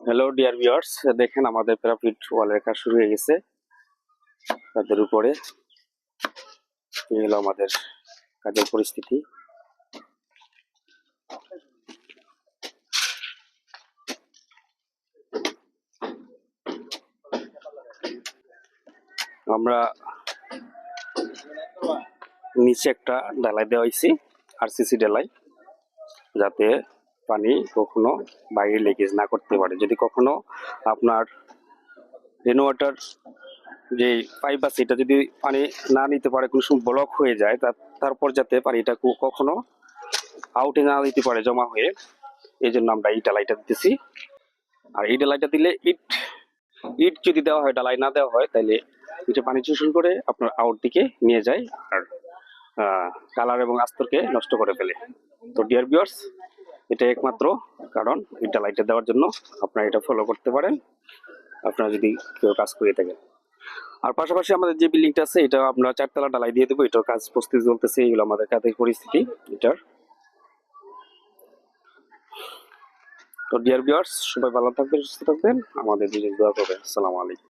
Hello dear viewers, দেখেন আমাদের parapet ওয়ালের কাজ শুরু হয়ে গেছে। তাদের উপরে এই হলো আমাদের কাজের পরিস্থিতি। আমরা নিচে একটা ঢালাই দেওয়া হয়েছি, আরসিসি ঢালাই, যাতে পানি কখনো বাইরে লিকেজ না করতে পারে। যদি কখনো আপনার রেন ওয়াটার যে পাইপ আছে এটা যদি পানি না নিতে পারে, কোনো সময় ব্লক হয়ে যায়, তারপর যাতে পানিটা কখনো আউটে না দিতে পারে জমা হয়ে, এই জন্য আমরা এই ঢালাইটা দিতেছি। আর এই ঢালাইটা দিলে ইট ইট যদি দেওয়া হয়, ঢালাই না দেওয়া হয়, তাহলে এটা পানি শোষণ করে আপনার আউট দিকে নিয়ে যায় আর কালার এবং আস্তরকে নষ্ট করে ফেলে। তো ডিয়ার ভিউয়ার্স, এটা একমাত্র কারণ এই ঢালাইটা দেওয়ার জন্য আপনারা এটা ফলো করতে পারেন আপনারা যদি কেউ কাজ করে থাকেন। আর পাশাপাশি আমাদের যে বিল্ডিংটা আছে এটা আমরা 4 তলা ঢালাই দিয়ে দেবো। এটার কাজ প্রস্তুতি চলতেছে। এগুলো আমাদের কাজের পরিস্থিতি এটার। তো ডিয়ার ভিউয়ার্স, সবাই ভালো থাকবেন, সুস্থ থাকবেন, আমাদের জন্য দোয়া করবেন। আসসালামু আলাইকুম।